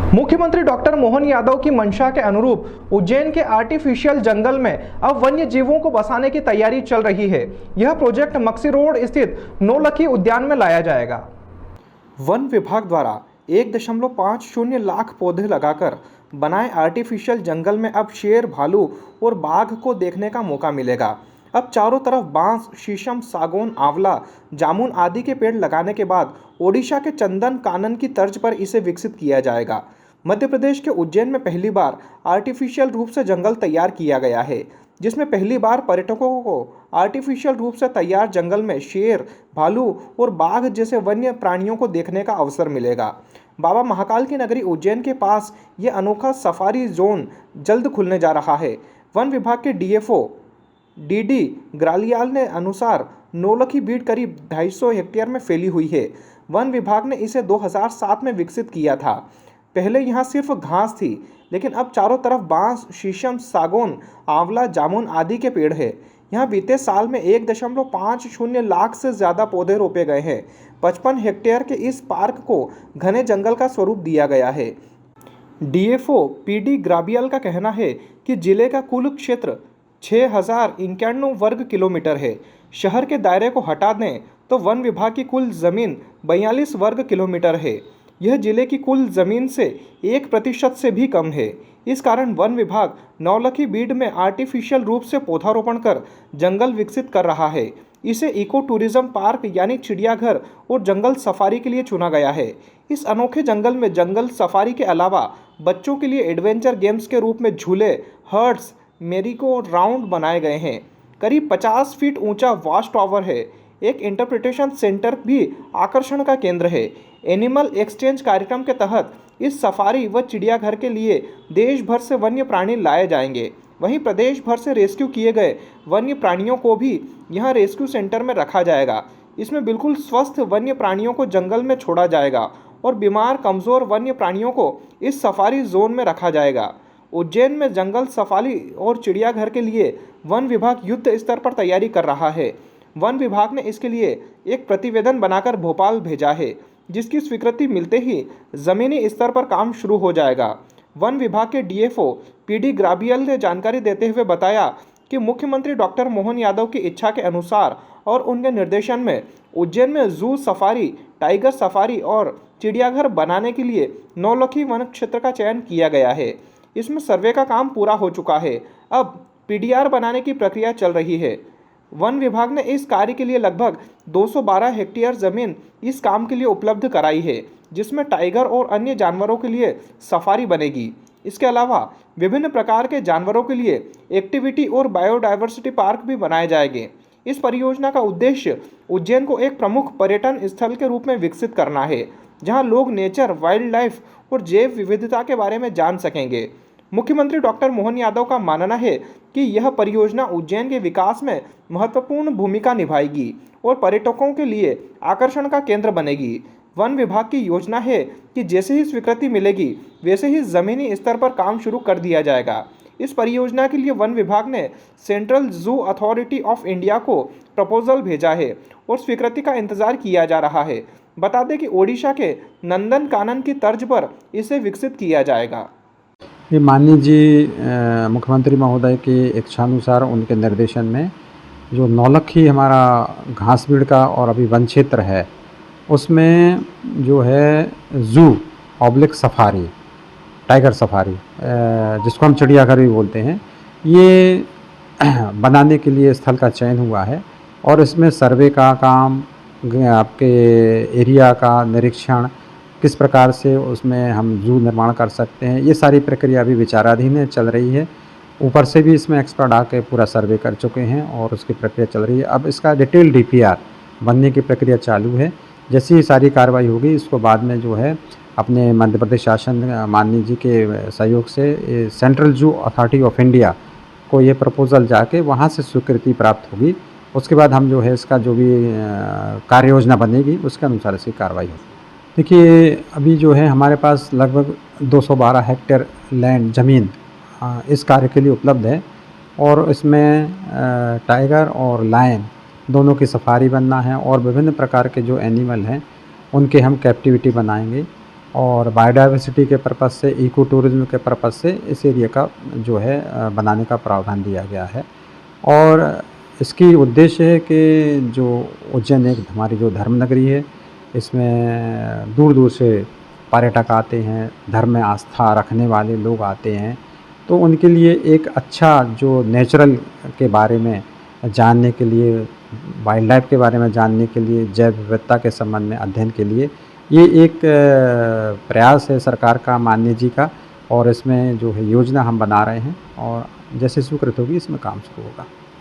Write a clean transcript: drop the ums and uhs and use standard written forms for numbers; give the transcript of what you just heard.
मुख्यमंत्री डॉक्टर मोहन यादव की मंशा के अनुरूप उज्जैन के आर्टिफिशियल जंगल में अब वन्य जीवों को बसाने की तैयारी चल रही है। यह प्रोजेक्ट मक्सी रोड स्थित नौलखी उद्यान में लाया जाएगा। वन विभाग द्वारा 1.50 लाख पौधे लगाकर बनाए आर्टिफिशियल जंगल में अब शेर, भालू और बाघ को देखने का मौका मिलेगा। अब चारों तरफ बांस, शीशम, सागौन, आंवला, जामुन आदि के पेड़ लगाने के बाद ओडिशा के चंदन कानन की तर्ज पर इसे विकसित किया जाएगा। मध्य प्रदेश के उज्जैन में पहली बार आर्टिफिशियल रूप से जंगल तैयार किया गया है, जिसमें पहली बार पर्यटकों को आर्टिफिशियल रूप से तैयार जंगल में शेर, भालू और बाघ जैसे वन्य प्राणियों को देखने का अवसर मिलेगा। बाबा महाकाल की नगरी उज्जैन के पास ये अनोखा सफारी जोन जल्द खुलने जा रहा है। वन विभाग के डीएफओ डीडी ग्रालियाल ने अनुसार नौलखी बीट करीब 250 हेक्टेयर में फैली हुई है। वन विभाग ने इसे 2007 में विकसित किया था। पहले यहाँ सिर्फ घास थी, लेकिन अब चारों तरफ बांस, शीशम, सागौन, आंवला, जामुन आदि के पेड़ है। यहाँ बीते साल में 1.50 लाख से ज़्यादा पौधे रोपे गए हैं। 55 हेक्टेयर के इस पार्क को घने जंगल का स्वरूप दिया गया है। डीएफओ पीडी ग्राबियल का कहना है कि जिले का कुल क्षेत्र 6091 वर्ग किलोमीटर है। शहर के दायरे को हटा दें तो वन विभाग की कुल ज़मीन 42 वर्ग किलोमीटर है। यह जिले की कुल ज़मीन से 1% से भी कम है। इस कारण वन विभाग नौलखी बीड में आर्टिफिशियल रूप से पौधारोपण कर जंगल विकसित कर रहा है। इसे इको टूरिज्म पार्क यानी चिड़ियाघर और जंगल सफारी के लिए चुना गया है। इस अनोखे जंगल में जंगल सफारी के अलावा बच्चों के लिए एडवेंचर गेम्स के रूप में झूले, हर्ट्स, मेरीगो राउंड बनाए गए हैं। करीब 50 फीट ऊंचा वॉच टावर है। एक इंटरप्रिटेशन सेंटर भी आकर्षण का केंद्र है। एनिमल एक्सचेंज कार्यक्रम के तहत इस सफारी व चिड़ियाघर के लिए देश भर से वन्य प्राणी लाए जाएंगे। वहीं प्रदेश भर से रेस्क्यू किए गए वन्य प्राणियों को भी यहाँ रेस्क्यू सेंटर में रखा जाएगा। इसमें बिल्कुल स्वस्थ वन्य प्राणियों को जंगल में छोड़ा जाएगा और बीमार, कमज़ोर वन्य प्राणियों को इस सफारी जोन में रखा जाएगा। उज्जैन में जंगल सफारी और चिड़ियाघर के लिए वन विभाग युद्ध स्तर पर तैयारी कर रहा है। वन विभाग ने इसके लिए एक प्रतिवेदन बनाकर भोपाल भेजा है, जिसकी स्वीकृति मिलते ही ज़मीनी स्तर पर काम शुरू हो जाएगा। वन विभाग के डीएफओ पीडी ग्राबियल ने जानकारी देते हुए बताया कि मुख्यमंत्री डॉक्टर मोहन यादव की इच्छा के अनुसार और उनके निर्देशन में उज्जैन में जू सफारी, टाइगर सफारी और चिड़ियाघर बनाने के लिए नौलखी वन क्षेत्र का चयन किया गया है। इसमें सर्वे का काम पूरा हो चुका है। अब पीडीआर बनाने की प्रक्रिया चल रही है। वन विभाग ने इस कार्य के लिए लगभग 212 हेक्टेयर ज़मीन इस काम के लिए उपलब्ध कराई है, जिसमें टाइगर और अन्य जानवरों के लिए सफारी बनेगी। इसके अलावा विभिन्न प्रकार के जानवरों के लिए एक्टिविटी और बायोडायवर्सिटी पार्क भी बनाए जाएंगे। इस परियोजना का उद्देश्य उज्जैन को एक प्रमुख पर्यटन स्थल के रूप में विकसित करना है, जहां लोग नेचर, वाइल्ड लाइफ और जैव विविधता के बारे में जान सकेंगे। मुख्यमंत्री डॉक्टर मोहन यादव का मानना है कि यह परियोजना उज्जैन के विकास में महत्वपूर्ण भूमिका निभाएगी और पर्यटकों के लिए आकर्षण का केंद्र बनेगी। वन विभाग की योजना है कि जैसे ही स्वीकृति मिलेगी, वैसे ही ज़मीनी स्तर पर काम शुरू कर दिया जाएगा। इस परियोजना के लिए वन विभाग ने central zoo authority of India को प्रपोजल भेजा है और स्वीकृति का इंतजार किया जा रहा है। बता दें कि ओडिशा के नंदन कानन की तर्ज पर इसे विकसित किया जाएगा। ये माननीय जी मुख्यमंत्री महोदय की इच्छानुसार उनके निर्देशन में जो नौलखी हमारा घासबीड़ का और अभी वन क्षेत्र है, उसमें जो है जू ऑब्लिक सफारी, टाइगर सफारी, जिसको हम चिड़ियाघर भी बोलते हैं, ये बनाने के लिए स्थल का चयन हुआ है। और इसमें सर्वे का काम, आपके एरिया का निरीक्षण, किस प्रकार से उसमें हम जू निर्माण कर सकते हैं, ये सारी प्रक्रिया अभी विचाराधीन है, चल रही है। ऊपर से भी इसमें एक्सपर्ट आके पूरा सर्वे कर चुके हैं और उसकी प्रक्रिया चल रही है। अब इसका डिटेल डीपीआर बनने की प्रक्रिया चालू है। जैसी ही सारी कार्रवाई होगी, इसको बाद में जो है अपने मध्य प्रदेश शासन माननीय जी के सहयोग से central zoo authority of India को ये प्रपोज़ल जाके वहाँ से स्वीकृति प्राप्त होगी। उसके बाद हम जो है इसका जो भी कार्य योजना बनेगी, उसके अनुसार इसकी कार्रवाई होगी। देखिए, अभी जो है हमारे पास लगभग 212 हेक्टेयर लैंड ज़मीन इस कार्य के लिए उपलब्ध है और इसमें टाइगर और लायन दोनों की सफारी बनना है और विभिन्न प्रकार के जो एनिमल हैं उनके हम कैप्टिविटी बनाएंगे। और बायोडाइवर्सिटी के पर्पज़ से, इको टूरिज़्म के पर्पज़ से इस एरिया का जो है बनाने का प्रावधान दिया गया है। और इसकी उद्देश्य है कि जो उज्जैन एक हमारी जो धर्म नगरी है, इसमें दूर दूर से पर्यटक आते हैं, धर्म में आस्था रखने वाले लोग आते हैं, तो उनके लिए एक अच्छा जो नेचुरल के बारे में जानने के लिए, वाइल्ड लाइफ के बारे में जानने के लिए, जैव विविधता के संबंध में अध्ययन के लिए ये एक प्रयास है सरकार का, माननीय जी का। और इसमें जो है योजना हम बना रहे हैं और जैसे स्वीकृत होगी इसमें काम शुरू होगा।